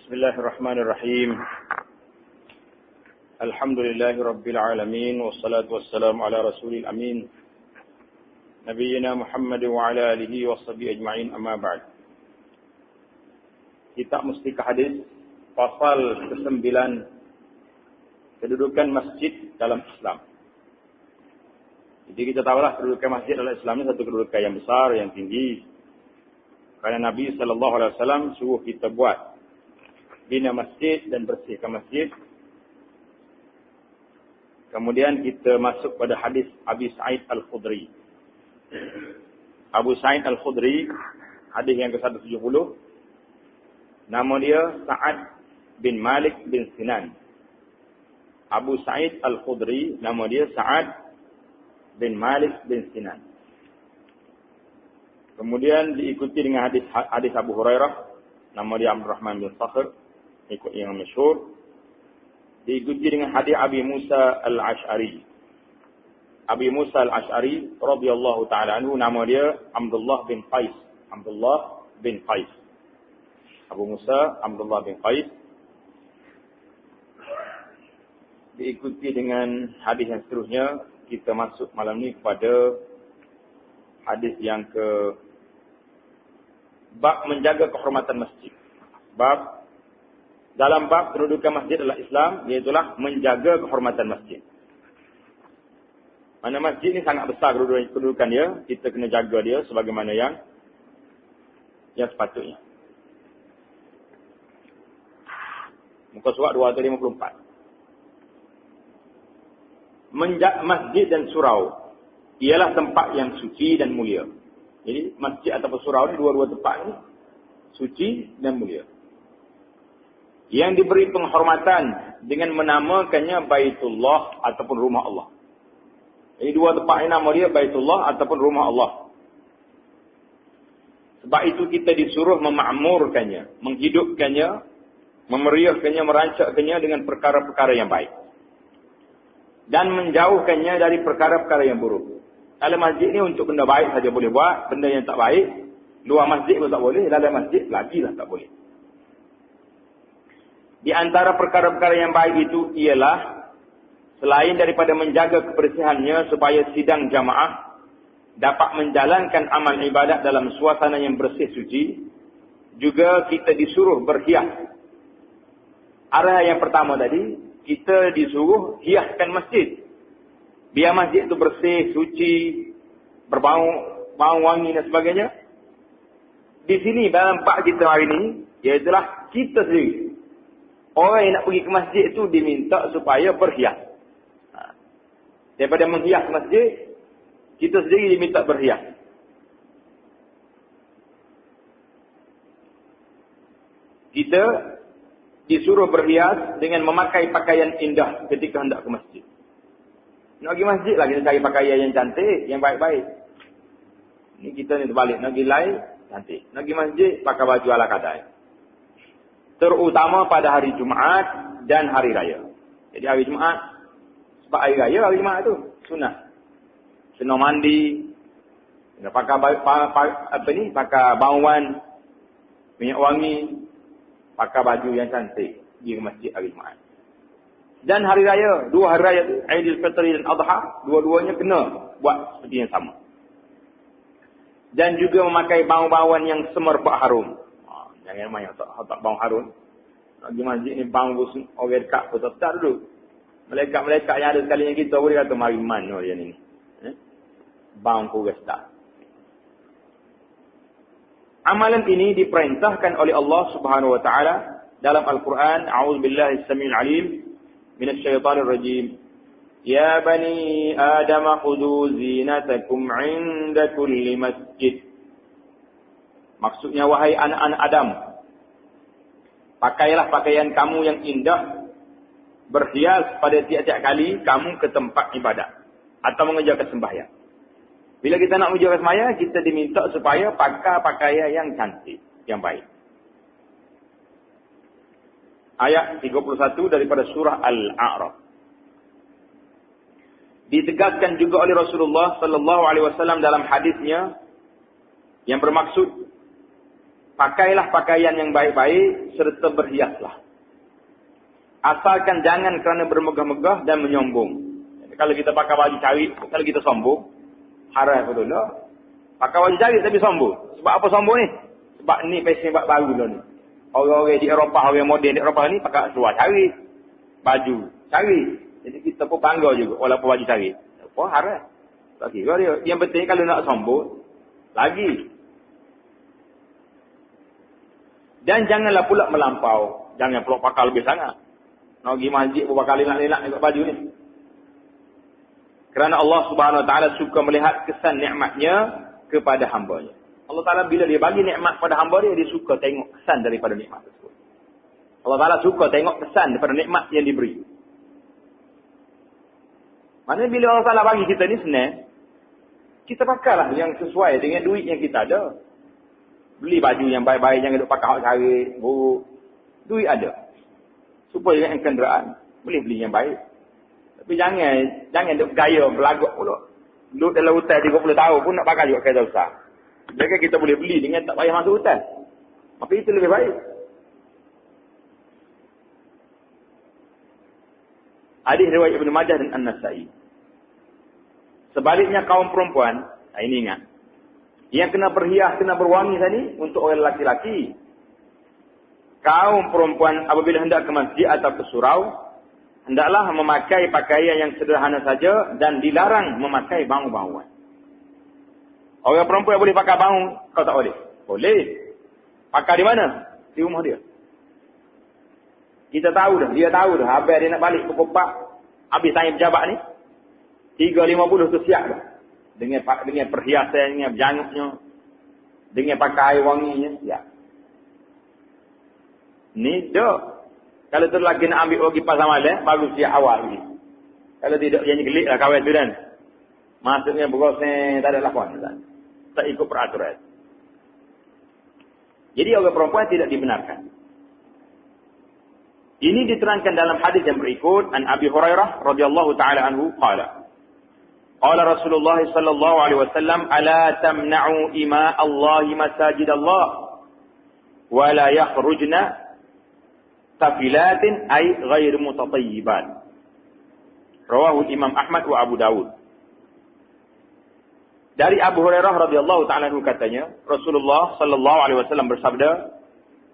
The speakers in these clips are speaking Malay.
Bismillahirrahmanirrahim. Alhamdulillahi Rabbil Alamin. Wassalatu wassalamu ala Rasulil Amin. Nabiyyina Muhammad wa ala alihi wa sahbihi ajma'in, amma ba'd. Kita mesti ke hadis pasal ke-9, kedudukan masjid dalam Islam. Jadi kita tahulah kedudukan masjid dalam Islam ini satu kedudukan yang besar, yang tinggi. Karena Nabi SAW suruh kita buat bina masjid dan bersihkan masjid. Kemudian kita masuk pada hadis Abi Sa'id Al-Khudri. Abu Sa'id Al-Khudri, hadis yang ke-170. Nama dia Sa'ad bin Malik bin Sinan. Abu Sa'id Al-Khudri, nama dia Sa'ad bin Malik bin Sinan. Kemudian diikuti dengan hadis Abu Hurairah, nama dia Abdurrahman bin Sakhr, ikut yang masyhur. Diikuti dengan hadis Abi Musa Al-Ash'ari. Abi Musa Al-Ash'ari radhiyallahu taala anhu, nama dia Abdullah bin Qais. Abdullah bin Qais. Abu Musa Abdullah bin Qais. Diikuti dengan hadis yang seterusnya. Kita masuk malam ini kepada hadis yang ke bab menjaga kehormatan masjid. Dalam bab kedudukan masjid adalah Islam, iaitulah menjaga kehormatan masjid. Mana masjid ini sangat besar kedudukan dia, kita kena jaga dia sebagaimana yang sepatutnya. Muka surat 254. Masjid dan surau ialah tempat yang suci dan mulia. Jadi masjid ataupun surau ini dua-dua tempat ini suci dan mulia. Yang diberi penghormatan dengan menamakannya Baitullah ataupun rumah Allah. Jadi dua tempat ini nama dia Baitullah ataupun rumah Allah. Sebab itu kita disuruh memakmurkannya, menghidupkannya, memeriahkannya, merancakkannya dengan perkara-perkara yang baik. Dan menjauhkannya dari perkara-perkara yang buruk. Dalam masjid ni untuk benda baik saja boleh buat, benda yang tak baik, luar masjid pun tak boleh, dalam masjid lagilah tak boleh. Di antara perkara-perkara yang baik itu ialah, selain daripada menjaga kebersihannya supaya sidang jamaah dapat menjalankan amal ibadat dalam suasana yang bersih suci, juga kita disuruh berhias. Arah yang pertama tadi, kita disuruh hiaskan masjid. Biar masjid itu bersih, suci, berbau wangi dan sebagainya. Di sini dalam bab kita hari ini, iaitulah kita sendiri. Orang yang nak pergi ke masjid itu diminta supaya berhias. Daripada menghias masjid, kita sendiri diminta berhias. Kita disuruh berhias dengan memakai pakaian indah ketika hendak ke masjid. Nak pergi masjid lah kita cari pakaian yang cantik, yang baik-baik. Ini kita ni terbalik. Nak pergi lain, cantik. Nak pergi masjid, pakai baju ala kadai. Terutama pada hari Jumaat dan hari raya. Jadi hari Jumaat, sebab hari raya, hari Jumaat tu sunat. Kena mandi, kena pakai bauan, minyak wangi, pakai baju yang cantik, pergi ke masjid hari Jumaat. Dan hari raya, dua hari raya tu, Aidil Fitri dan Adha, dua-duanya kena buat seperti yang sama. Dan juga memakai bau-bauan yang semerbak harum. Jangan main tak bau harum. Nak pergi masjid ni bau busuk, orang dekat pun tak duduk. Malaikat-malaikat yang ada sekalinya kita boleh kata mari mana dia ni. Bau ku restak. Amalan ini diperintahkan oleh Allah Subhanahu wa taala dalam Al-Quran. A'udzubillahi as-sami'il 'alim minasyaitonir rajim. Ya bani Adam khudhu zinatakum 'inda kulli masjid. Maksudnya, wahai anak-anak Adam, pakailah pakaian kamu yang indah, berhias pada tiap-tiap kali kamu ke tempat ibadat atau mengerjakan sembahyang. Bila kita nak mengerjakan sembahyang, kita diminta supaya pakai pakaian yang cantik, yang baik. Ayat 31 daripada surah Al-A'raf. Ditegaskan juga oleh Rasulullah sallallahu alaihi wasallam dalam hadisnya yang bermaksud pakailah pakaian yang baik-baik serta berhiaslah. Asalkan jangan kerana bermegah-megah dan menyombong. Jadi, kalau kita pakai baju cari, kalau kita sombong, haram betul lah. Pakai baju cari tapi sombong. Sebab apa sombong ni? Sebab ni fashion baru lah ni. Orang-orang di Eropah, orang moden di Eropah ni pakai seluar cari, baju cari. Jadi kita pun bangga juga walaupun baju cari. Apa haram? Tak kira dia. Yang penting kalau nak sombong, lagi. Dan janganlah pula melampau. Jangan pula pakai lebih sangat. Nak pergi masjid pun pakai linak-linak ikut baju ni. Kerana Allah Subhanahu Wa Taala suka melihat kesan nikmatnya kepada hamba-Nya. Allah Ta'ala bila dia bagi nikmat pada hamba dia, dia suka tengok kesan daripada nikmat tersebut. Allah Ta'ala suka tengok kesan daripada nikmat yang diberi. Maknanya bila Allah Ta'ala bagi kita ni senang, kita pakailah yang sesuai dengan duit yang kita ada. Beli baju yang baik-baik, jangan duk pakai hak cari, buruk. Duit ada. Supaya dengan kenderaan, beli yang baik. Tapi jangan duk gaya berlagak pula. Duduk dalam hutan 30 tahun pun nak pakai juga kereta besar. Jadi kita boleh beli dengan tak payah masuk hutan. Maka itu lebih baik. Hadis riwayat Ibnu Majah dan An-Nasa'i. Sebaliknya kaum perempuan, ini ingat. Yang kena berhias, kena berwangi tadi untuk orang lelaki-laki. Kaum perempuan apabila hendak ke masjid atau ke surau, hendaklah memakai pakaian yang sederhana saja dan dilarang memakai bau-bauan. Orang perempuan boleh pakai bau, kau tak boleh? Boleh. Pakai di mana? Di rumah dia. Kita tahu dah, dia tahu dah. Habis dia nak balik ke Kopak, habis tanya pejabat ni, 3.50 tu siap dah. Dengan perhiasannya, berjanguknya, dengan pakai air wanginya, siap. Ni dah. Kalau tu lelaki nak ambil pergi pasar malam, baru siap awal ni. Kalau tidak, jangan gelik lah kawan tu kan. Maksudnya bergoseng, tak ada lakon. Tak ikut peraturan. Jadi orang perempuan tidak dibenarkan. Ini diterangkan dalam hadis yang berikut. An Abi Hurairah radhiyallahu ta'ala anhu qala. Qala Rasulullah sallallahu alaihi wasallam, ala tamna'u ima Allah masajid Allah wa la yakhrujna tafilatin ay ghair mutatayyiban. Rawahu Imam Ahmad wa Abu Dawud. Dari Abu Hurairah radhiyallahu ta'ala anhu katanya, Rasulullah sallallahu alaihi wasallam bersabda,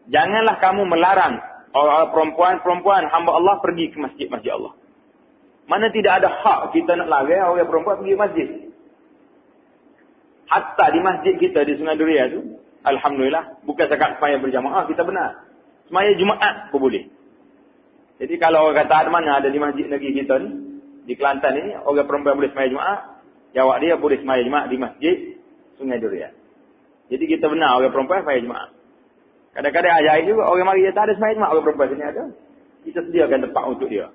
janganlah kamu melarang orang perempuan hamba Allah pergi ke masjid Allah. Mana tidak ada hak kita nak larang orang perempuan pergi masjid. Hatta di masjid kita di Sungai Duria tu, alhamdulillah, bukan sekat semaya berjamaah, kita benar. Semaya Jumaat pun boleh. Jadi kalau orang kata ada mana ada di masjid negeri kita ni, di Kelantan ini, orang perempuan boleh semaya Jumaat, jawab dia boleh semaya Jumaat di masjid Sungai Duria. Jadi kita benar orang perempuan semaya Jumaat. Kadang-kadang ajaib juga orang mari dia tak ada semaya Jumaat, orang perempuan sini ada. Kita sediakan tempat untuk dia.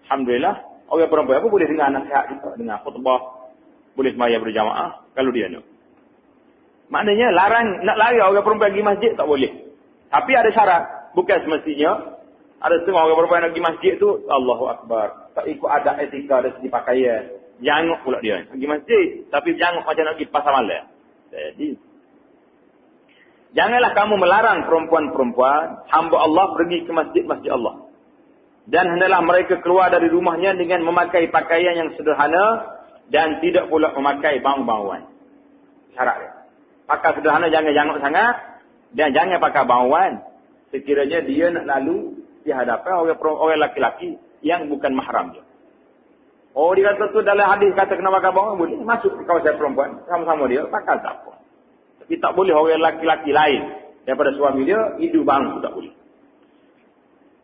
Alhamdulillah, orang perempuan pun boleh dengar nasihat kita, dengar khutbah, boleh semaya berjamaah kalau dia nak. Maknanya nak larang orang perempuan pergi masjid tak boleh. Tapi ada syarat, bukan semestinya ada setengah orang perempuan pergi masjid tu Allahu Akbar, tak ikut adat etika dari segi pakaian. Janguk pula dia pergi masjid, tapi janguk macam nak pergi pasar malam. Jadi janganlah kamu melarang perempuan-perempuan hamba Allah pergi ke masjid Allah. Dan hendaklah mereka keluar dari rumahnya dengan memakai pakaian yang sederhana dan tidak pula memakai bau-bauan. Syarat dia. Pakai sederhana, jangan janguk sangat dan jangan pakai bauan. Sekiranya dia nak lalu di hadapan orang laki-laki yang bukan mahram dia. Oh, dia kata tu dalam hadis kata kena pakai bauan, boleh masuk ke kawasan perempuan sama-sama dia pakai tak apa. Tapi tak boleh orang laki-laki lain daripada suami dia hidup bang, tak boleh.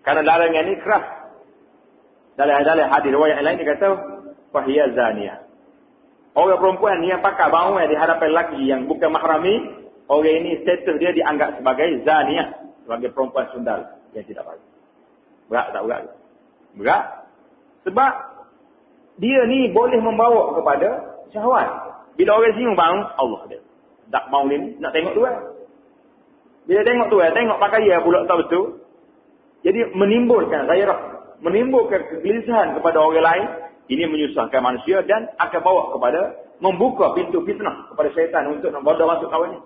Karena larangan ini keras. Dalam hadis riwayat yang lain dia kata fahiya zaniyah. Orang perempuan yang pakai bauan di hadapan lelaki yang bukan mahrami, orang ini status dia dianggap sebagai zaniyah, sebagai perempuan sundal yang tidak baik. Berat tak berat? Berat. Sebab dia ni boleh membawa kepada syahwat. Bila orang cium bau, Allah dia. Tak bau ni nak tengok tu kan. Bila tengok tu kan, tengok pakaian pula tak betul. Jadi menimbulkan gairah, menimbulkan kegelisahan kepada orang lain. Ini menyusahkan manusia dan akan bawa kepada membuka pintu fitnah kepada syaitan untuk nak bodoh masuk kawan ni.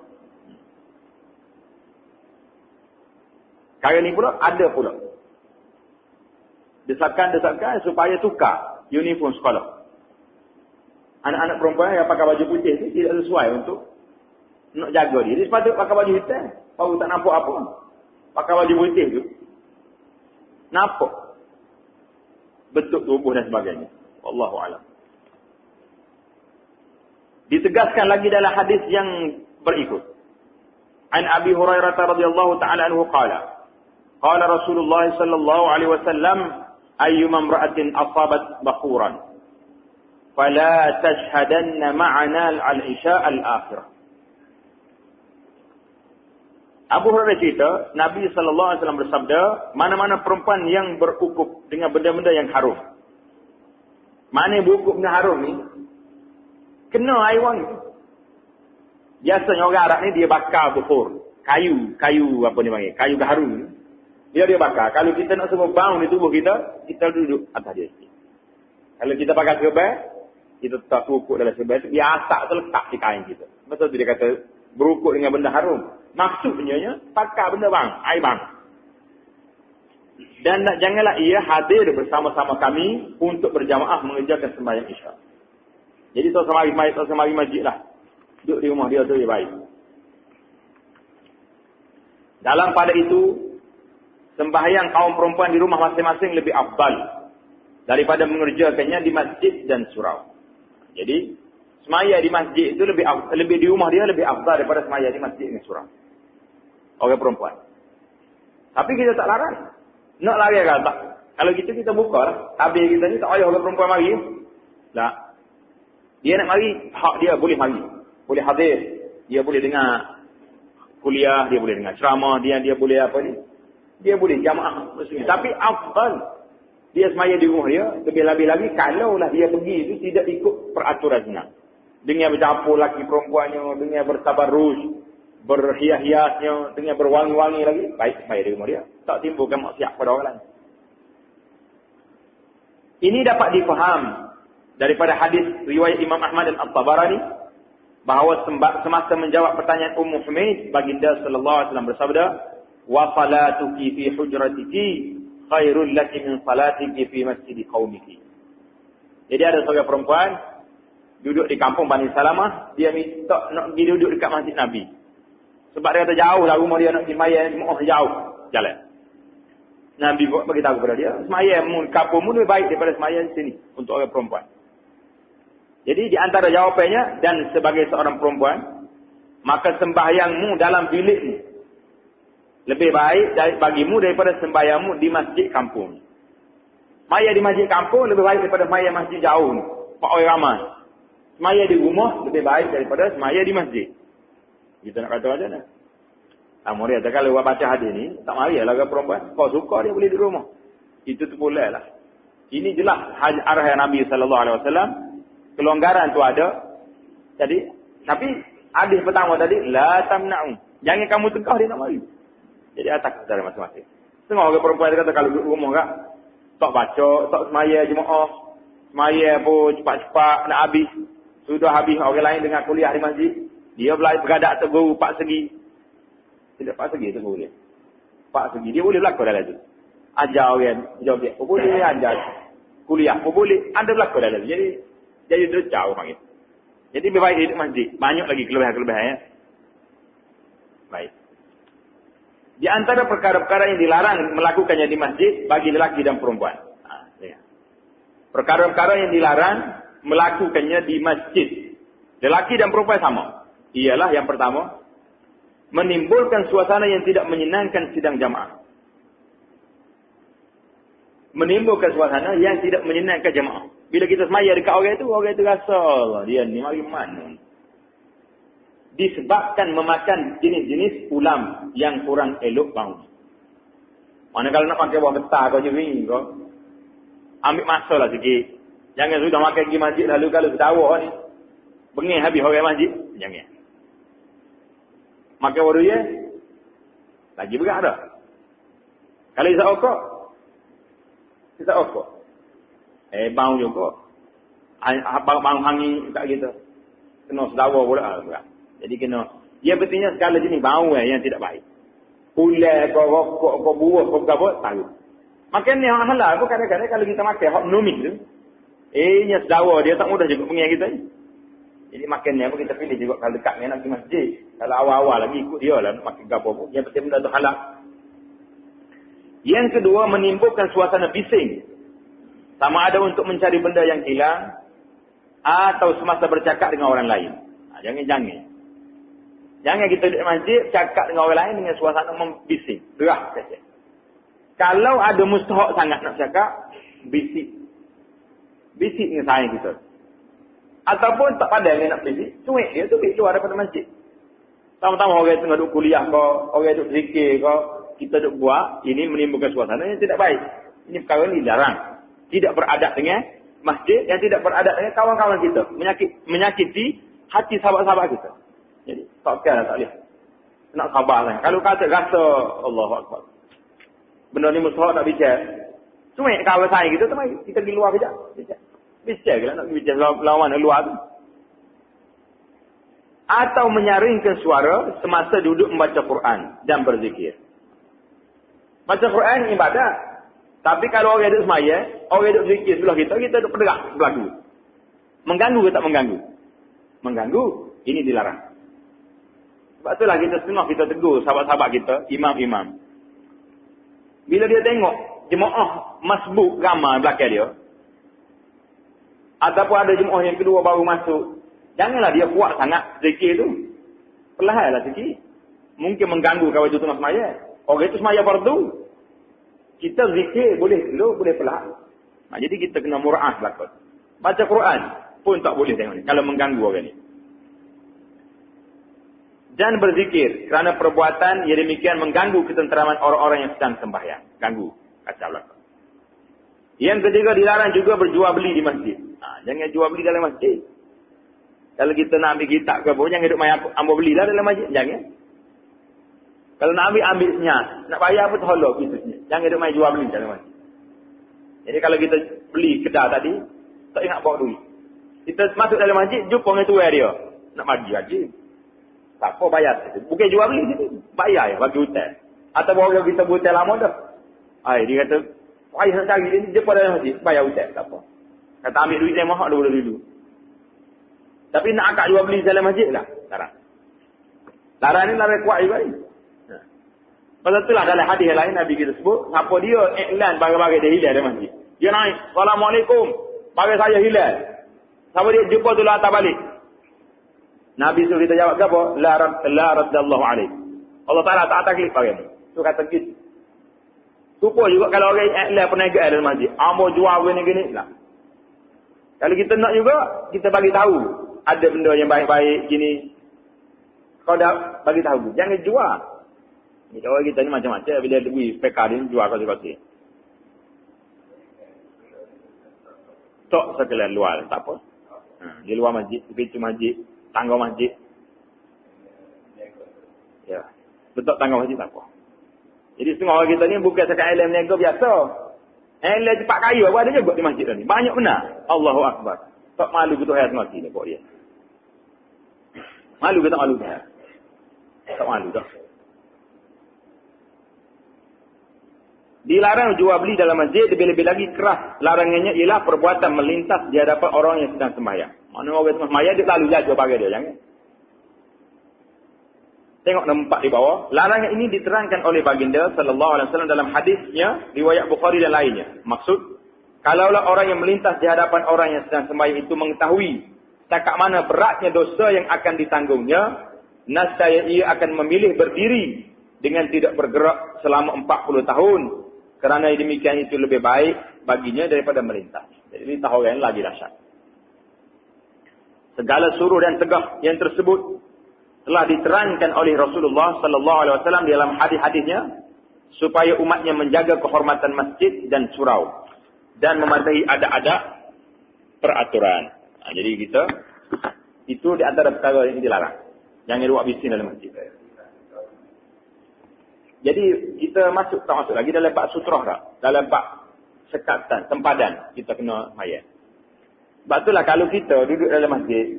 Sekarang ni pula ada pula. Desakan-desakan supaya tukar uniform sekolah. Anak-anak perempuan yang pakai baju putih tu tidak sesuai untuk nak jaga dia. Dia sepatutnya pakai baju hitam. Baru tak nampak apa. Pakai baju putih tu. Nampak. Bentuk tubuh dan sebagainya. Wallahu a'lam. Ditegaskan lagi dalam hadis yang berikut. An Abi Hurairah radhiyallahu ta'ala anhu qala. Qala Rasulullah sallallahu alaihi wasallam, ayyuma imra'atin asabat bakhuran fala tashhadanna ma'ana al-isha al-akhirah. Abu Hurairah cerita, Nabi sallallahu alaihi wasallam bersabda, mana-mana perempuan yang berukuk dengan benda-benda yang haram. Mana berukuk dengan haram ni? Kena air wangi. Biasanya orang Arab ni dia bakar bukhur. Kayu apa ni panggil? Kayu gaharu. Dia bakar. Kalau kita nak semua bau di tubuh kita, kita duduk atas dia sikit. Kalau kita pakai serban, kita tak berukuk dalam serban tu, dia asap tu letak di kain kita. Betul tu dia kata, berukuk dengan benda haram. Maksudnya, pakai benda bang, air bang. Dan janganlah ia hadir bersama-sama kami untuk berjamaah mengerjakan sembahyang Isya. Jadi tak semari masjid lah. Duduk di rumah dia tu dia baik. Dalam pada itu, sembahyang kaum perempuan di rumah masing-masing lebih afdal daripada mengerjakannya di masjid dan surau. Jadi, semaya di masjid itu lebih di rumah dia lebih afdal daripada semaya di masjid dan surau. Orang perempuan. Tapi kita tak larang. Nak lari ke tak? Kalau kita buka lah. Tabir kita ni tak payah orang perempuan mari. Tak. Dia nak mari, hak dia boleh mari. Boleh hadir. Dia boleh dengar kuliah, dia boleh dengar ceramah, dia boleh apa ni? Dia boleh jamaah bersama. Tapi afdal dia semaya di rumah dia, lebih-lebih lagi kalaulah dia pergi itu tidak ikut peraturan Islam. Dengan bercampur laki perempuannya, dengan bertabarruj, berhias-hiasnya, dengan berwangi-wangi lagi, baik semaya di rumah dia. Tak timbulkan maksiat pada orang lain. Ini dapat difaham daripada hadis riwayat Imam Ahmad dan At-Tabarani bahawa semasa menjawab pertanyaan Ummu Humaid, baginda sallallahu alaihi wasallam bersabda, "Wa salatuki fi hujratiki khairul laki min salatiki fi masjidi qaumiki." Jadi ada seorang perempuan duduk di kampung Bani Salamah, dia minta nak pergi duduk dekat Masjid Nabi. Sebab dia kata jauh lah rumah dia nak pergi sembahyang, jauh jalan. Nabi bagi tahu kepada dia, sembahyang kampung mu lebih baik daripada sembahyang sini untuk orang perempuan. Jadi di antara jawapannya, dan sebagai seorang perempuan, maka sembahyangmu dalam bilikmu lebih baik bagimu daripada sembahyangmu di masjid kampung. Semaya di masjid kampung lebih baik daripada semaya masjid jauh ni, pak orang ramai. Semaya di rumah lebih baik daripada semaya di masjid. Kita nak kata macam mana? Dia kata kalau buat baca hadis ni, tak marilah orang perempuan. Kau suka dia boleh di rumah. Itu tu boleh lah. Ini jelas arahan Nabi SAW. Kelonggaran tu ada. Jadi, tapi hadis pertama tadi, la tamna'u. Jangan kamu tegah dia nak mari. Jadi atas dari masing-masing. Setengah orang perempuan dia kata kalau duduk rumah kak, tak baca, tak semaya jemaah. Semaya pun cepat-cepat nak habis. Sudah habis orang lain dengan kuliah di masjid. Dia bergadak tegur pak segi. Tidak pak segi tegur dia. Pak segi. Dia boleh berlaku dalam itu. Ajar orang, jawab dia. Apa boleh ajar. Kuliah apa boleh. Ada berlaku dalam itu. Jadi derajat orang itu. Jadi lebih baik di masjid. Banyak lagi kelebihan-kelebihan ya. Baik. Di antara perkara-perkara yang dilarang melakukannya di masjid bagi lelaki dan perempuan. Perkara-perkara yang dilarang melakukannya di masjid. Lelaki dan perempuan sama. Ialah yang pertama, menimbulkan suasana yang tidak menyenangkan sidang jamaah. Menimbulkan suasana yang tidak menyenangkan jamaah. Bila kita semaya dekat orang itu rasa Allah, dia ni mari mana. Disebabkan memakan jenis-jenis ulam yang kurang elok bau. Mana kalau nak pakai buah betah kau nyeri kau, ambil masa lah sikit. Jangan sudah makan pergi masjid lalu kalau bertawak ni, bengih habis orang masjid. Jangan. Makan waru ya, lagi berat dah. Kalau isap okok, bau juga. Bau hangi tak gitu. Kena sedawa pula berat. Jadi kena, dia betulnya segala jenis bau yang tidak baik. Ular ke rokok ke buah ke apa, tahu. Makan ni yang halal pun kadang-kadang kalau kita makan hak numis tu. Nya sedawa dia tak mudah juga pengen kita ni. Jadi makan ni apa kita pilih juga kalau dekat ni nak pergi masjid. Kalau awal-awal lagi ikut dia lah nak makan gapo pun. Yang penting benda tu halal. Yang kedua menimbulkan suasana bising. Sama ada untuk mencari benda yang hilang atau semasa bercakap dengan orang lain. Jangan. Jangan kita duduk di masjid cakap dengan orang lain dengan suasana membising. Gerah saja. Kalau ada mustahak sangat nak cakap, bisik. Bisik dengan sayang kita. Ataupun tak pandai dia nak bisik, cuik dia tu keluar daripada masjid. Sama-sama orang tengah duduk kuliah ke, orang duduk zikir ke, kita duduk buat, ini menimbulkan suasana yang tidak baik. Ini perkara ni larang. Tidak beradab dengan masjid, yang tidak beradab dengan kawan-kawan kita. Menyakiti hati sahabat-sahabat kita. Jadi, tak kira tak boleh. Nak sabar lah. Kalau kata rasa, Allahu Akbar. Benda ni mustahak tak bicara. Cuma kawan saya kita tu, kita pergi luar kejap. Bicara ke lah nak bicara lawan luar tu. Atau menyaringkan suara semasa duduk membaca Quran dan berzikir. Baca Quran ibadat. Tapi kalau orang duduk semaya, orang duduk zikir sebelah kita duduk bergerak berlaku. Mengganggu ke tak mengganggu? Mengganggu. Ini dilarang. Sebab itulah kita setengah kita tegur sahabat-sahabat kita, imam-imam. Bila dia tengok jemaah masbuk ramai belakang dia, ataupun ada jemaah yang kedua baru masuk, janganlah dia kuat sangat zikir tu. Perlahanlah zikir. Mungkin mengganggu kawan itu tengah semaya. Orang itu semaya fardu. Kita zikir boleh dulu, boleh perlahan. Jadi kita kena mura'ah belakang. Baca Quran pun tak boleh tengok ni, kalau mengganggu orang ni. Dan berzikir kerana perbuatan yang demikian mengganggu ketenteraman orang-orang yang sedang sembahyang. Ganggu. Kacau belakang. Yang ketiga dilarang juga berjual beli di masjid. Jangan jual beli dalam masjid. Kalau kita nak ambil kitab ke apa, jangan duduk main ambil belilah dalam masjid. Jangan. Kalau nak ambil senyap. Nak bayar apa terholok gitu. Jangan duduk main jual beli dalam masjid. Jadi kalau kita beli kedai tadi, tak ingat bawa duit. Kita masuk dalam masjid, jumpa dengan tuan dia. Nak bagi haji. Tak apa bayar. Bukan jual beli situ. Bayar ya, bagi hutang. Atau orang kita hutang lama dah. Dia kata, ayah nak cari dia, jumpa dalam masjid, bayar hutang. Tak apa. Kata ambil duit yang mahal dulu. Tapi nak akak jual beli dalam masjid lah. Larang. Larang ni larang kuat juga ni. Pasal itulah dalam hadis yang lain Nabi kita sebut, siapa dia iklan bagai-bagai dia hilang dalam masjid. Dia naik, Assalamualaikum, bagai saya hilang. Siapa dia jumpa tu lah atas balik. Nabi suruh kita jawab apa? La raddallahu alaih. Allah Ta'ala tak taklif bagai ni. Tu kata gitu. Supo juga kalau orang iklan perniagaan dalam masjid. Ambo jual gini-gini lah. Kalau kita nak juga, kita bagi tahu. Ada benda yang baik-baik gini. Kau dah bagi tahu. Jangan jual. Jadi orang kita ni macam-macam. Bila ada duit, PK dia jual kata-kata. Tok sekalian luar. Tak apa. Di luar masjid, di pintu masjid, tangga masjid. Ya. Betul tangga masjid tak apa. Jadi setengah orang kita ni bukan sekat ilmu niaga biasa. Ilmu cepat kaya apa ada juga di masjid ni. Banyak benar. Allahu Akbar. Tak malu ke Tuhan semati ni buat dia. Malu ke tak malu ke? Tak malu tak. Dilarang jual beli dalam masjid, lebih-lebih lagi keras. Larangannya ialah perbuatan melintas di hadapan orang yang sedang sembahyang. Mana orang tengah sembahyang, dia lalu jaga pakai dia. Jangan. Tengok nombor 4 di bawah. Larangan ini diterangkan oleh baginda sallallahu alaihi wasallam dalam hadisnya, riwayat Bukhari dan lainnya. Maksud, kalaulah orang yang melintas di hadapan orang yang sedang sembahyang itu mengetahui setakat mana beratnya dosa yang akan ditanggungnya, nescaya ia akan memilih berdiri dengan tidak bergerak selama 40 tahun. Kerana demikian itu lebih baik baginya daripada melintas. Jadi tahu yang lagi dahsyat. Segala suruh dan tegah yang tersebut telah diterangkan oleh Rasulullah sallallahu alaihi wasallam dalam hadis-hadisnya supaya umatnya menjaga kehormatan masjid dan surau dan mematuhi adab-adab peraturan. Jadi kita itu di antara perkara yang dilarang. Jangan buat bising dalam masjid. Jadi kita tak masuk lagi dalam bab sutrah tak? Dalam bab sekatan, sempadan kita kena semaya. Sebab itulah kalau kita duduk dalam masjid,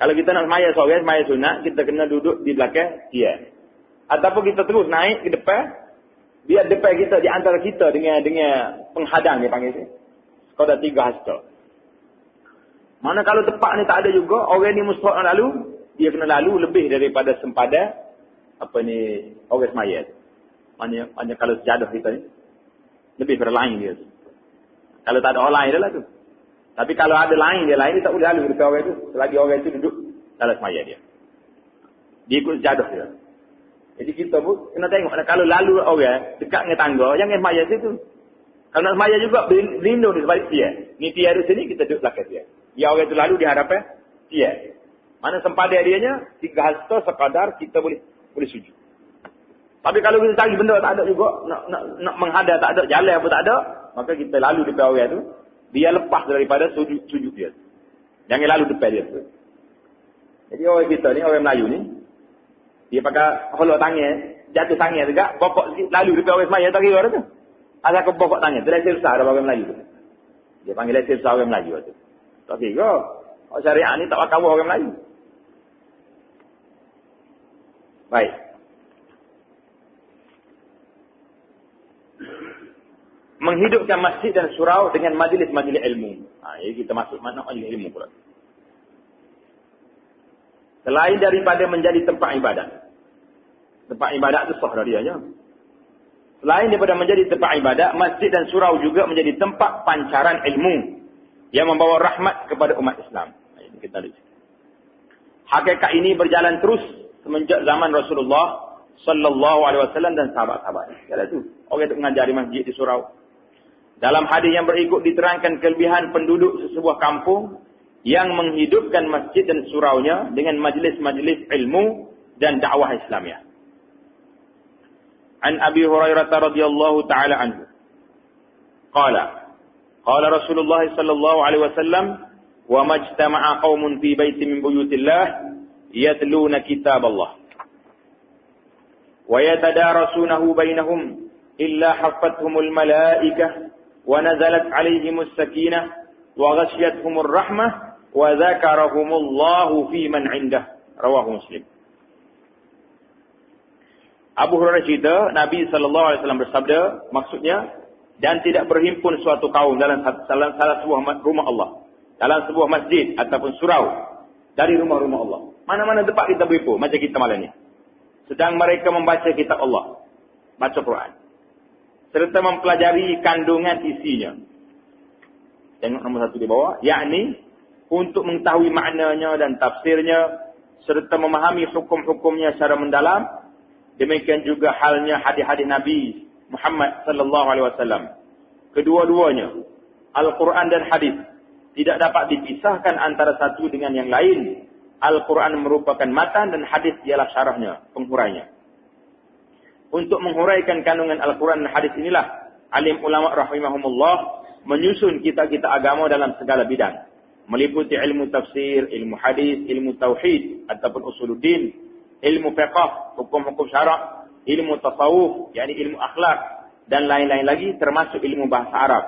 kalau kita nak semaya sore, semaya sunat, kita kena duduk di belakang dia. Ataupun kita terus naik ke depan, biar depan kita di antara kita dengan penghadang dia panggil dia. Kau dah 3 hasta. Mana kalau tepat ni tak ada juga, orang ni mustahak nak lalu, dia kena lalu lebih daripada sempadan orang semaya. Maknanya kalau sejadah kita ni, lebih berlain dia. Kalau tak ada orang lain dah lah tu. Tapi kalau ada lain dia tak boleh lalu dekat orang tu. Selagi orang itu duduk dalam semaya dia. Dia ikut sejadah dia. Jadi kita pun kena tengok, kalau lalu orang dekat dengan tangga, jangan semaya situ. Kalau nak semaya juga, berlindung di sebalik dia. Ni dia ada sini, kita duduk belakang dia. Dia orang itu lalu di hadapan dia. Mana sempadan dianya, 3 hasta sekadar kita boleh sujud. Tapi kalau kita cari benda tak ada juga, nak menghadap tak ada, jalan apa tak ada, maka kita lalu depan orang tu, dia lepas daripada sujud dia. Jangan lalu depan dia. Jadi orang kita ni, orang Melayu ni, dia pakai holok tangan, jatuh tangan juga, bokok sikit, lalu depan orang semaya, tak kira tu. Asal kau bokok tangan, tu lesir besar orang Melayu tu. Dia panggil lesir besar orang Melayu tu. Tak kira, orang syariat ni tak pakai orang Melayu. Baik. Menghidupkan masjid dan surau dengan majlis-majlis ilmu. Jadi kita masuk mana majlis ilmu pula. Selain daripada menjadi tempat ibadat. Tempat ibadat itu sah dari dia. Selain daripada menjadi tempat ibadat, masjid dan surau juga menjadi tempat pancaran ilmu yang membawa rahmat kepada umat Islam. Ini kita lihat. Hakikat ini berjalan terus semenjak zaman Rasulullah sallallahu alaihi wasallam dan sahabat-sahabatnya. Kala tu orang itu mengajar di masjid di surau. Dalam hadis yang berikut diterangkan kelebihan penduduk sebuah kampung yang menghidupkan masjid dan suraunya dengan majlis-majlis ilmu dan dakwah Islamiah. An Abi Hurairah radhiyallahu taala anhu. Qala Rasulullah sallallahu alaihi wasallam, "Wa majtama'a qaumun fi baitin min buyutillah yatluna kitaballah wa yatadarasunahu bainahum illa haffathumul malaikah wa nazalat 'alaihimus sakinah wa ghashiyatuhumur rahmah wa dzakarahumullahu fi man 'indah." Rawahu Muslim. Abu Hurairah cerita, Nabi sallallahu alaihi wasallam bersabda, maksudnya, dan tidak berhimpun suatu kaum dalam salah sebuah rumah Allah, dalam sebuah masjid ataupun surau dari rumah-rumah Allah. Mana-mana tempat kita berhimpun, macam kita malam ni. Sedang mereka membaca kitab Allah, baca Quran, serta mempelajari kandungan isinya. Tengok nombor 1 di bawah, yakni untuk mengetahui maknanya dan tafsirnya, serta memahami hukum-hukumnya secara mendalam. Demikian juga halnya hadis-hadis Nabi Muhammad sallallahu alaihi wasallam. Kedua-duanya, Al-Quran dan hadis, tidak dapat dipisahkan antara satu dengan yang lain. Al-Quran merupakan matan dan hadis ialah syarahnya, penghurainya. Untuk menghuraikan kandungan Al-Quran dan hadis inilah alim ulama rahimahumullah menyusun kitab-kitab agama dalam segala bidang, meliputi ilmu tafsir, ilmu hadis, ilmu tauhid ataupun usuluddin, ilmu fiqh, hukum-hukum syarak, ilmu tasawuf, yakni ilmu akhlak, dan lain-lain lagi, termasuk ilmu bahasa Arab.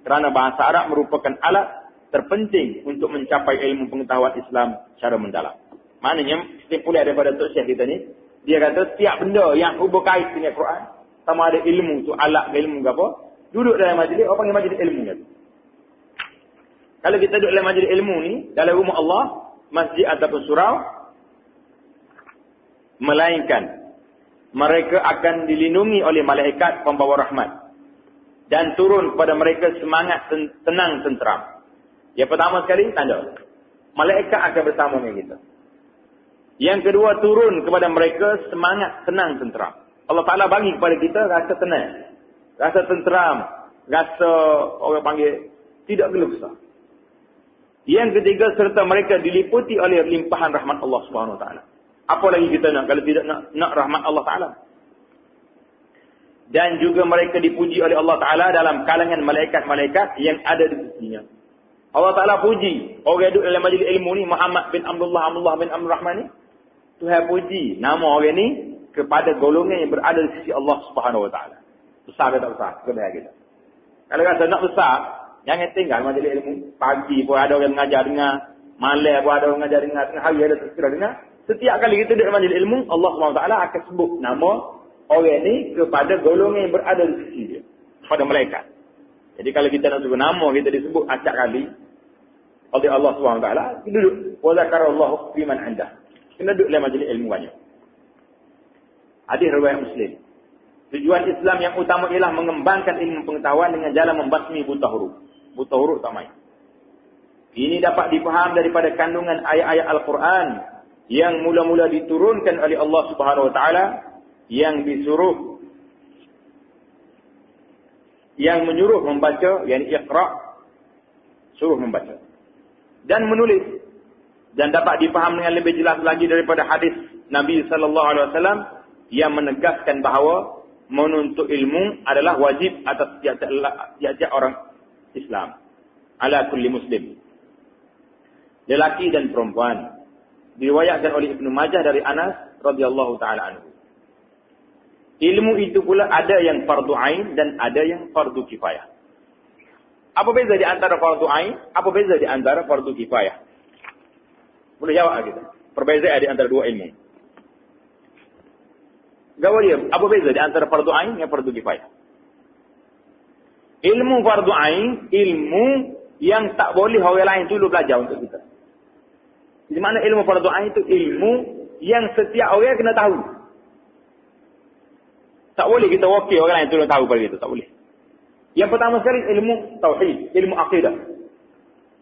Kerana bahasa Arab merupakan alat terpenting untuk mencapai ilmu pengetahuan Islam secara mendalam. Maknanya, kesimpulan daripada Tok Syekh kita ni, dia kata setiap benda yang berkait dengan Quran, sama ada ilmu tu, alat ilmu ke apa, duduk dalam majlis, orang panggil majlis ilmu kata. Kalau kita duduk dalam majlis ilmu ni, dalam rumah Allah, masjid ataupun surau, melainkan mereka akan dilindungi oleh malaikat pembawa rahmat dan turun kepada mereka semangat tenang tenteram. Yang pertama sekali, tanda malaikat akan bersama dengan kita. Yang kedua, turun kepada mereka semangat tenang tenteram. Allah Ta'ala bagi kepada kita rasa tenang, rasa tenteram, rasa orang panggil tidak geluh besar. Yang ketiga, serta mereka diliputi oleh limpahan rahmat Allah Subhanahu Wa Ta'ala. Apa lagi kita nak kalau tidak nak rahmat Allah Ta'ala? Dan juga mereka dipuji oleh Allah Ta'ala dalam kalangan malaikat-malaikat yang ada di sisinya. Allah Ta'ala puji orang duduk dalam majlis ilmu ni, Muhammad bin Abdullah bin Abdul Rahman ni. Tuhan puji nama orang ni kepada golongan yang berada di sisi Allah Subhanahu Wa Ta'ala. Besar ke tak besar? Kebaya kita. Kalau rasa nak besar, jangan tinggal majlis ilmu. Pagi pun ada orang mengajar dengar, malam pun ada orang mengajar dengar, tengah hari ada terkira dengar. Setiap kali kita duduk dalam majlis ilmu, Allah SWT akan sebut nama orang ni kepada golongan yang berada di sisi dia. Pada mereka. Jadi kalau kita nak sebut nama, kita disebut acak kali oleh Allah SWT, kita duduk. Wa zakarallahu fiman andah. Kita duduk dalam majlis ilmu banyak. Hadis riwayat Muslim. Tujuan Islam yang utama ialah mengembangkan ilmu pengetahuan dengan jalan membasmi buta huruf. Buta huruf tak main. Ini dapat dipaham daripada kandungan ayat-ayat Al-Quran yang mula-mula diturunkan oleh Allah Subhanahu Wa Taala, yang menyuruh membaca, yakni Iqra, suruh membaca dan menulis, dan dapat dipaham dengan lebih jelas lagi daripada hadis Nabi sallallahu alaihi wasallam yang menegaskan bahawa menuntut ilmu adalah wajib atas tiap-tiap orang Islam, ala kulli muslim, lelaki dan perempuan. Diriwayatkan oleh Ibnu Majah dari Anas radhiyallahu taala anhu. Ilmu itu pula ada yang fardu ain dan ada yang fardu kifayah. Apa beza di antara fardu ain? Apa beza di antara fardu kifayah? Boleh jawab kita. Perbezaan di antara dua ilmu. Jawab dia, apa beza di antara fardu ain dan fardu kifayah? Ilmu fardu ain, ilmu yang tak boleh orang lain dulu belajar untuk kita. Di mana ilmu fardu ain itu ilmu yang setiap orang kena tahu. Tak boleh kita wakil orang lain dulu tahu pada kita, tak boleh. Yang pertama sekali ilmu tauhid, ilmu akidah.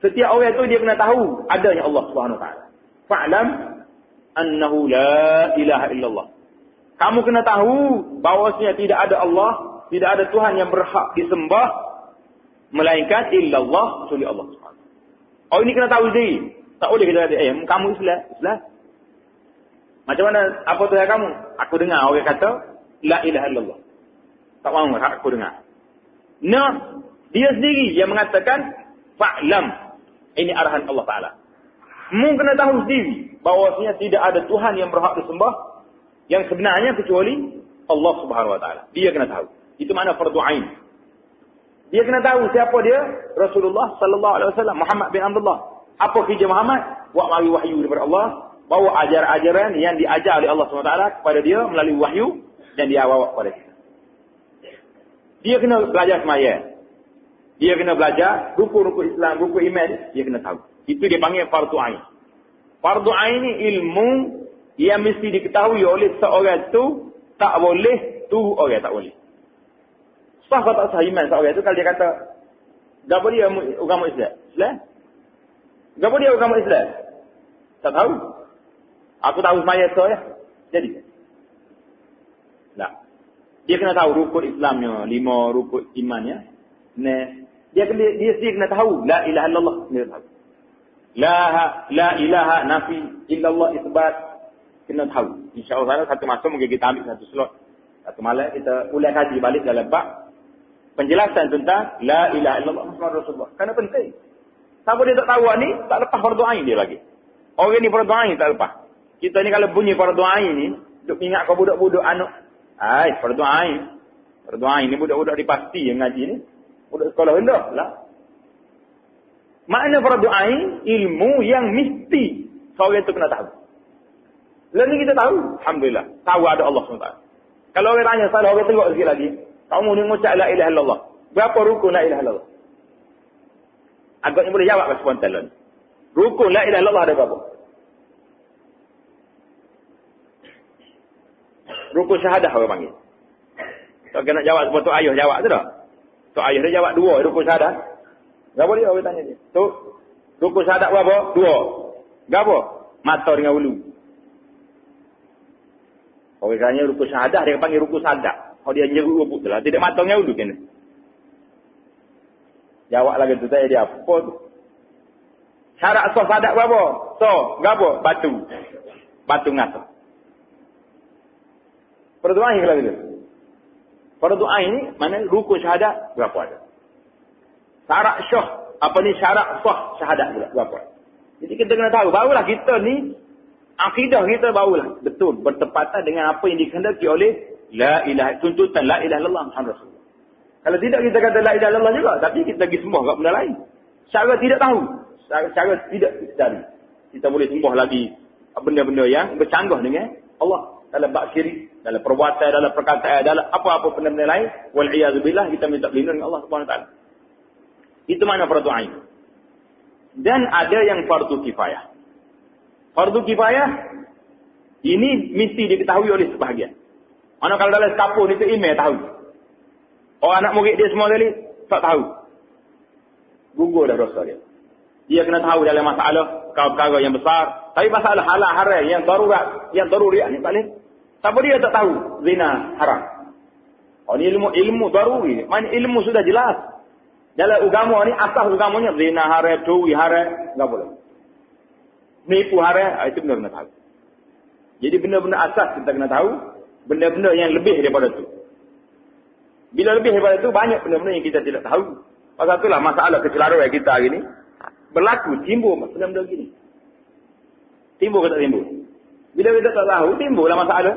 Setiap orang itu dia kena tahu adanya Allah Subhanahu Wa Taala. Fa'lam annahu la ilaha illallah. Kamu kena tahu bahawasanya tidak ada Allah, tidak ada Tuhan yang berhak disembah melainkan illallah, kecuali Allah Subhanahu. Oh, ini kena tahu sendiri. Tak boleh kita kata, kamu Islam. Macam mana, apa Tuhan kamu? Aku dengar orang kata la ilaha illallah. Tak mahu aku dengar. Nah, dia sendiri yang mengatakan fa'lam. Ini arahan Allah Ta'ala. Mu kena tahu sendiri bahawasanya tidak ada Tuhan yang berhak disembah yang sebenarnya kecuali Allah Subhanahu Wa Ta'ala. Dia kena tahu. Itu makna fardu ain. Dia kena tahu siapa dia? Rasulullah sallallahu alaihi wasallam, Muhammad bin Abdullah. Apa kerja Muhammad? Buat mari wahyu daripada Allah, bawa ajaran-ajaran yang diajar oleh Allah SWT kepada dia melalui wahyu dan dia bawa kepada kita. Dia kena belajar semaya. Dia kena belajar rukun-rukun Islam, rukun iman, dia kena tahu. Itu dia panggil fardu ain. Fardu ain ni ilmu yang mesti diketahui oleh seorang tu, tak boleh tu orang tak boleh. Sah atau tak sah iman seorang tu kalau dia kata, gapo dia agama Islam? Islam? Gapo dia agama Islam? Tak tahu. Aku tahu semaya ya. Jadi. Tak. Dia kena tahu rukun Islamnya, 5 rukun imannya. Dia sendiri kena tahu la ilaha illallah, dia tahu. La ilaha nafi illallah isbat, kena tahu. Insya-Allah satu masa mungkin kita ambil satu slot. Satu malam kita ulang kaji balik dalam bab penjelasan tentang la ilaha illallah Muhammadur Rasulullah. Karena penting. Siapa dia tak tahu ni, tak lepas fardu ain dia lagi. Orang ni fardu ain tak lepas. Kita ni kalau bunyi fardu ain ni, duk ingat kau budak-budak anak. Fardu ain. Fardu ain ni budak-budak dipasti yang ngaji ni. Budak sekolah rendah lah. Makna fardu ain, ilmu yang mesti seorang itu kena tahu. Lalu kita tahu, alhamdulillah, tahu ada Allah SWT. Kalau orang tanya salah, orang tengok sikit lagi. Kamu ni mengucap la ilaha illallah. Berapa rukun la ilaha illallah? Agaknya boleh jawab spontan lah. Rukun la ilaha illallah ada berapa? Rukun syahadah orang panggil. Kalau kena jawab sebab tu ayah jawab tu dah. Tu ayah dia jawab 2 rukun syahadah. Berapa dia orang tanya dia? Tu rukun syahadah berapa? 2. Berapa? Mata dengan ulu. Orang tanya rukun syahadah, dia panggil rukun syahadah. Kalau dia nyeruk rupuk tu lah. Tidak mata dengan ulu kena. Jawab lagi tu tanya dia apa tu? Syarat sah syahadah berapa? Berapa? Batu. Batu ngata. Fardu ain kalau gitu. Fardu ain ni mana rukun syahadah berapa ada? Syarat syah, apa ni syarat sah syahadah pula berapa? Jadi kita kena tahu barulah kita ni akidah kita barulah betul bertepatan dengan apa yang dikehendaki oleh la ilaha, tuntutan la ilaha illallah Muhammadur Rasulullah. Kalau tidak kita kata la ilaha illallah juga, tapi kita pergi sembah kat benda lain. Cara tidak tahu, cara tidak sedari. Kita boleh sembah lagi benda-benda yang bercanggah dengan Allah. Dalam bab syirik, dalam perbuatan, dalam perkataan, dalam apa-apa benda-benda lain. Wal'iyazubillah, kita minta perlindungan dengan Allah SWT. Itu makna fardu ain. Dan ada yang fardu kifayah. Fardu kifayah, ini mesti diketahui oleh sebahagian. Mana kalau dalam sekapur itu email tahu. Orang anak murid dia semua kali, tak tahu. Gugur dah dosa dia. Dia kena tahu dalam masalah perkara yang besar. Tapi masalah halal haram yang daruriat ni tak boleh. Siapa dia tak tahu zina haram. Oh ni ilmu daruri. Mana ilmu sudah jelas. Dalam agama ni asas agamanya zina haram, curi haram, enggak boleh. Nipu haram, itu benar kena tahu. Jadi benda-benda asas kita kena tahu, benda-benda yang lebih daripada itu. Bila lebih daripada itu banyak benda-benda yang kita tidak tahu. Pasal itulah masalah kecelaruan kita hari ni berlaku, timbul benda-benda gini. Timbul ke tak timbul? Bila kita tak tahu, timbullah masalah.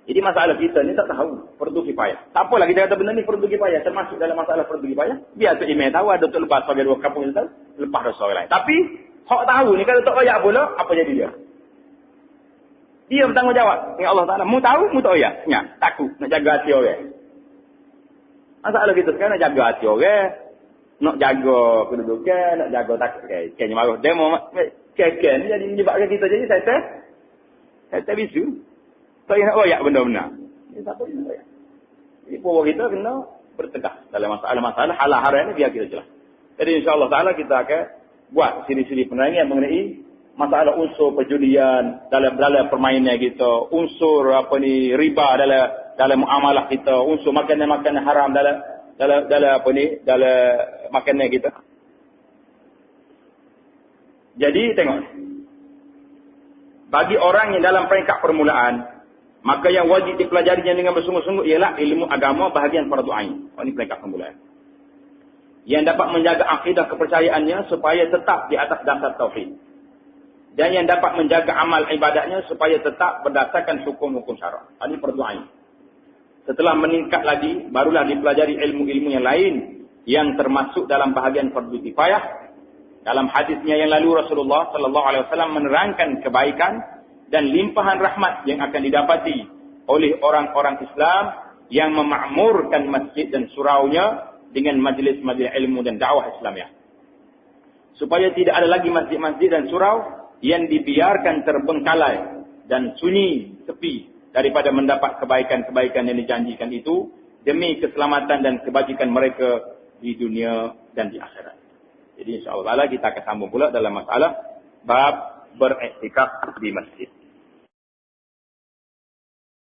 Jadi masalah kita ni tak tahu, fardu kifayah. Tak apalah kita kata benda ni fardu kifayah, termasuk dalam masalah fardu kifayah. Biar tu imam tahu, ada tu lepas sebagai dua kampung itu, lepas dosa orang lain. Tapi, hak tahu ni kalau tak royak pula, apa jadi dia? Dia bertanggungjawab dengan Allah Ta'ala. Mu tahu, mu tak royak. Ya, takut, nak jaga hati orang. Masalah kita sekarang nak jaga hati orang. Nak jaga kedudukan, nak jaga takut. Kayaknya marah. Demo, kekeh ni jadi menyebabkan kita jadi saya bisu. Tak nak royak benda-benda. Ini tak boleh nak royak. Jadi bahawa kita kena bertegak dalam masalah-masalah halal haram ni biar kita jelas. Jadi insyaAllah Ta'ala kita akan buat siri-siri penerangan mengenai masalah unsur perjudian dalam permainan kita, unsur riba dalam muamalah kita, unsur makanan-makanan haram dalam makanan kita. Jadi tengok. Bagi orang yang dalam peringkat permulaan, maka yang wajib dipelajarinya dengan bersungguh-sungguh ialah ilmu agama bahagian fardu ain. Ini peringkat permulaan. Yang dapat menjaga akidah kepercayaannya supaya tetap di atas dasar tauhid. Dan yang dapat menjaga amal ibadatnya supaya tetap berdasarkan hukum-hukum syarak. Ini fardu ain. Setelah meningkat lagi, barulah dipelajari ilmu-ilmu yang lain yang termasuk dalam bahagian fardu kifayah. Dalam hadisnya yang lalu Rasulullah sallallahu alaihi wasallam menerangkan kebaikan dan limpahan rahmat yang akan didapati oleh orang-orang Islam yang memakmurkan masjid dan suraunya dengan majlis-majlis ilmu dan dakwah Islamiah. Supaya tidak ada lagi masjid-masjid dan surau yang dibiarkan terbengkalai dan sunyi, sepi daripada mendapat kebaikan-kebaikan yang dijanjikan itu demi keselamatan dan kebajikan mereka di dunia dan di akhirat. Jadi insyaAllah kita akan sambung pula dalam masalah bab beriktikaf di masjid.